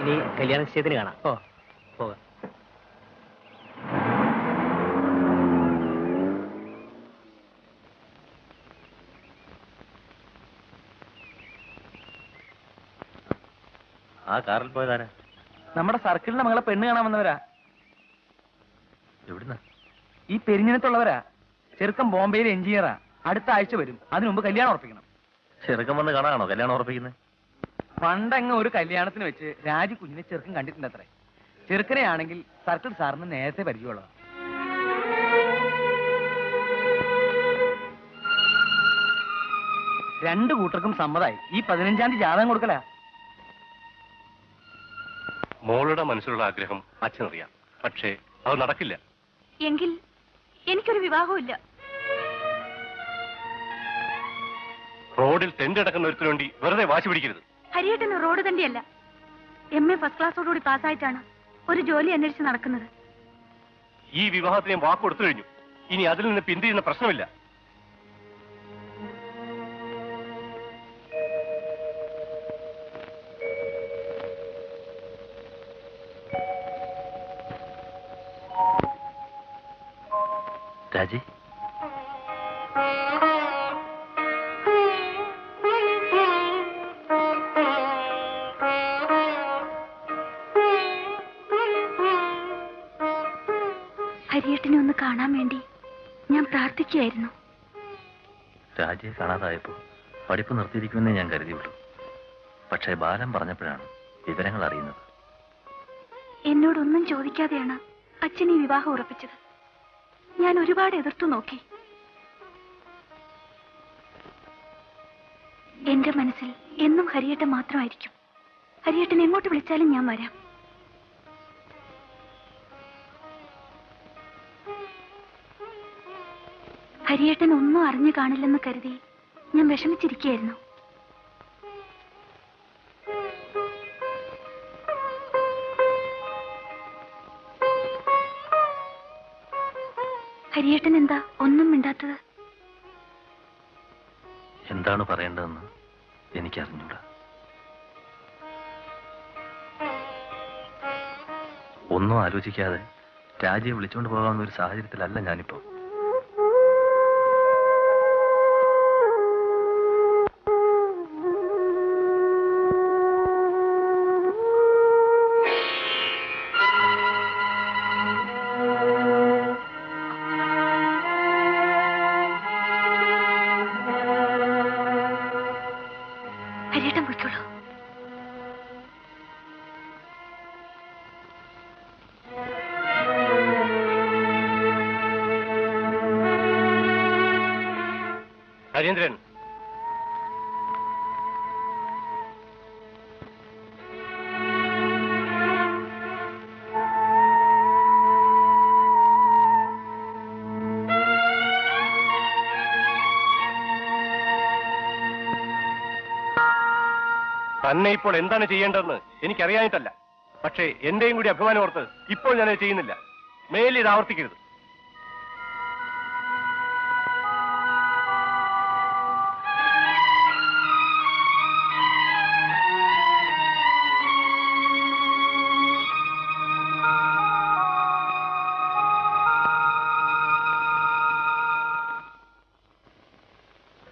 നീ കല്യാണ നിശ്ചയത്തിന് കാണാം. പോകാം. ആ കാറിൽ പോയതാരാ? നമ്മുടെ സർക്കിളിലെ മകളെ പെണ്ണ് കാണാൻ വന്നവരാ. എവിടുന്ന? ഈ പെരിഞ്ഞിനത്തുള്ളവരാ. ചെറുക്കൻ ബോംബെയിലെ എഞ്ചിനീയറാ. അടുത്ത ആഴ്ച വരും. അതിനു മുമ്പ് കല്യാണം ഉറപ്പിക്കണം. ചെറുക്കൻ വന്ന് കാണാണോ കല്യാണം ഉറപ്പിക്കുന്നത്? പണ്ടങ്ങ് ഒരു കല്യാണത്തിന് വെച്ച് രാജി കുഞ്ഞിനെ ചെറുക്കൻ കണ്ടിട്ടുണ്ട് അത്രേ. ചെറുക്കനെ ആണെങ്കിൽ സർക്കിൾ സാറിന് നേരത്തെ പരിചയമുള്ളതാ. രണ്ടു കൂട്ടർക്കും സമ്മതമായി. ഈ 15-ാം തീയതി ജാതകം കൊടുക്കല. മോളുടെ മനസ്സിലുള്ള ആഗ്രഹം അച്ഛനറിയാം. പക്ഷേ അത് നടക്കില്ല. എങ്കിൽ എനിക്കൊരു വിവാഹവും ഇല്ല. റോഡിൽ ടെന്റ് അടക്കുന്ന ഒരുത്തിനു വേണ്ടി വെറുതെ വാശി പിടിക്കരുത്. ഹരിയേട്ടന് റോഡ് തണ്ടിയല്ല. MA ഫസ്റ്റ് ക്ലാസ്സോടുകൂടി പാസ്സായിട്ടാണ് ഒരു ജോലി അന്വേഷിച്ച് നടക്കുന്നത്. ഈ വിവാഹത്തിന് ഞാൻ വാക്ക് കൊടുത്തു കഴിഞ്ഞു. ഇനി അതിൽ നിന്ന് പിന്തിരിയുന്ന പ്രശ്നമില്ല. രാജി, ഹരിയേട്ടനെ ഒന്ന് കാണാൻ വേണ്ടി ഞാൻ പ്രാർത്ഥിക്കുകയായിരുന്നു. രാജിയെ കാണാതായപ്പോ പഠിപ്പ് നിർത്തിയിരിക്കുമെന്നേ ഞാൻ കരുതിയുള്ളൂ. പക്ഷേ ബാലൻ പറഞ്ഞപ്പോഴാണ് വിവരങ്ങൾ അറിയുന്നത്. എന്നോടൊന്നും ചോദിക്കാതെയാണ് അച്ഛൻ ഈ വിവാഹം ഉറപ്പിച്ചത്. ഞാൻ ഒരുപാട് എതിർത്തു നോക്കി. എന്റെ മനസ്സിൽ എന്നും ഹരിയേട്ടൻ മാത്രമായിരിക്കും. ഹരിയേട്ടൻ എങ്ങോട്ട് വിളിച്ചാലും ഞാൻ വരാം. ഹരിയേട്ടൻ ഒന്നും അറിഞ്ഞു കാണില്ലെന്ന് കരുതി ഞാൻ വിഷമിച്ചിരിക്കുകയായിരുന്നു. ഹരിയേട്ടൻ എന്താ ഒന്നും മിണ്ടാത്തത്? എന്താണ് പറയേണ്ടതെന്ന് എനിക്കറിഞ്ഞൂടാ. ഒന്നും ആലോചിക്കാതെ രാജിയെ വിളിച്ചുകൊണ്ട് പോകാവുന്ന ഒരു സാഹചര്യത്തിലല്ല ഞാനിപ്പോ. രാജേന്ദ്രൻ, തന്നെ ഇപ്പോൾ എന്താണ് ചെയ്യേണ്ടതെന്ന് എനിക്കറിയാനിട്ടല്ല. പക്ഷേ എന്റെയും കൂടി അഭിമാനം ഓർത്ത് ഇപ്പോൾ ഞാനത് ചെയ്യുന്നില്ല. മേലിൽ ഇത് ആവർത്തിക്കരുത്.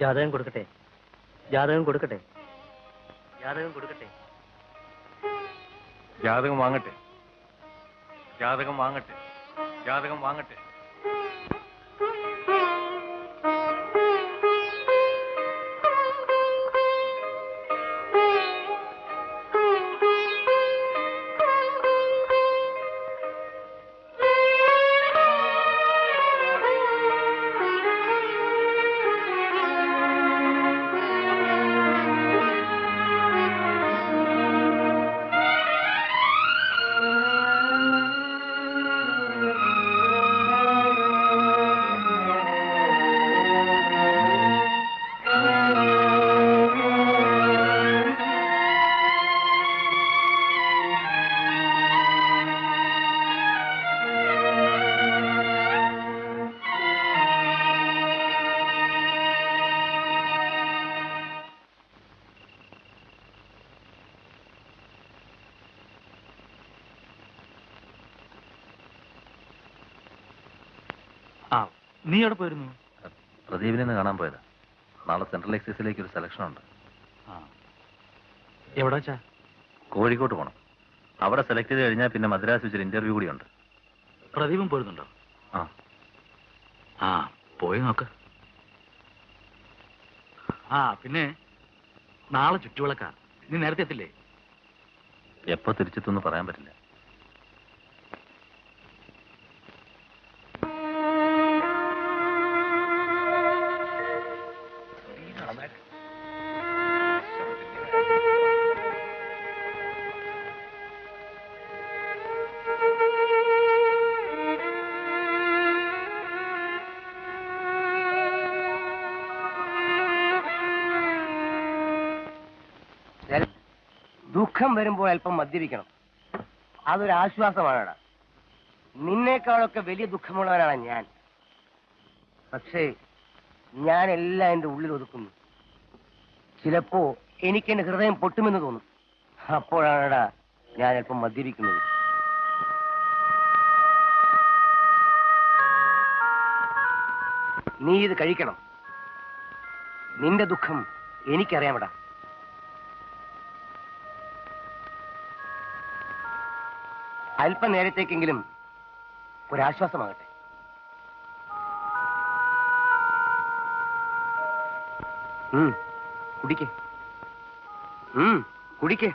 ജാതകം കൊടുക്കട്ടെ? ജാതകം കൊടുക്കട്ടെ? ജാതകം കൊടുക്കട്ടെ? ജാതകം വാങ്ങട്ടെ. ജാതകം വാങ്ങട്ടെ. ജാതകം വാങ്ങട്ടെ. നീ എവിടെ പോയിരുന്നു? പ്രദീപിനെ ഒന്ന് കാണാൻ പോയതാ. നാളെ സെൻട്രൽ എക്സൈസിലേക്ക് ഒരു സെലക്ഷൻ ഉണ്ട്. എവിടെ വെച്ചാ? കോഴിക്കോട്ട് പോകണം. അവിടെ സെലക്ട് ചെയ്ത് കഴിഞ്ഞാൽ പിന്നെ മദ്രാസ് വെച്ചൊരു ഇന്റർവ്യൂ കൂടിയുണ്ട്. പ്രദീപം പോരുന്നുണ്ടോ? ആ പോയി നോക്ക്. പിന്നെ നാളെ ചുറ്റുവിളക്കാ. നീ നേരത്തെ എത്തില്ലേ? എപ്പോ തിരിച്ചെത്തുമെന്ന് പറയാൻ പറ്റില്ല. ദുഃഖം വരുമ്പോൾ അല്പം മദ്യപിക്കണം. അതൊരു ആശ്വാസമാണടാ. നിന്നേക്കാളൊക്കെ വലിയ ദുഃഖമുള്ളവനാണ് ഞാൻ. പക്ഷേ ഞാൻ എല്ലാം എന്റെ ഉള്ളിൽ ഒതുക്കുന്നു. ചിലപ്പോ എനിക്ക് എന്റെ ഹൃദയം പൊട്ടുമെന്ന് തോന്നും. അപ്പോഴാണടാ ഞാൻ അല്പം മദ്യപിക്കുന്നത്. നീ ഇത് കഴിക്കണം. നിന്റെ ദുഃഖം എനിക്കറിയാമടാ. അല്പനേരത്തേക്കെങ്കിലും ഒരാശ്വാസമാകട്ടെ. കുടിക്കേ കുടിക്കേ.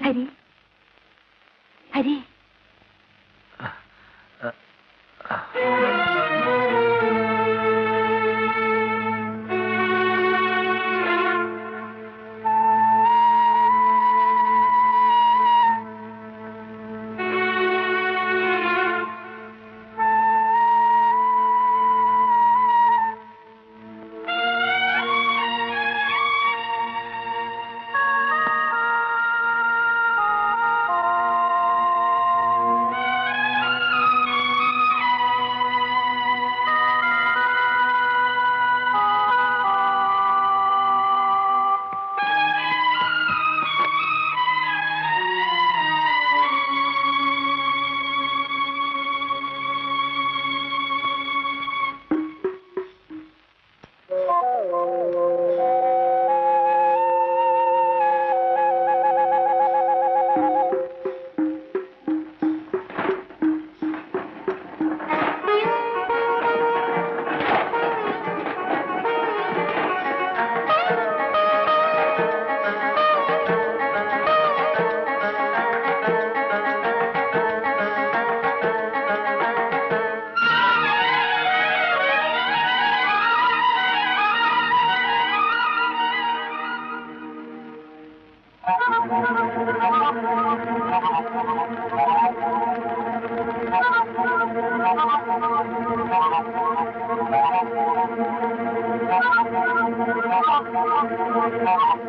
Hari Hari Thank you.